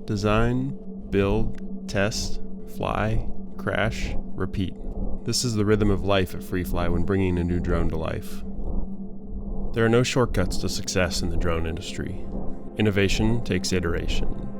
Design, build, test, fly, crash, repeat. This is the rhythm of life at FreeFly when bringing a new drone to life. There are no shortcuts to success in the drone industry. Innovation takes iteration.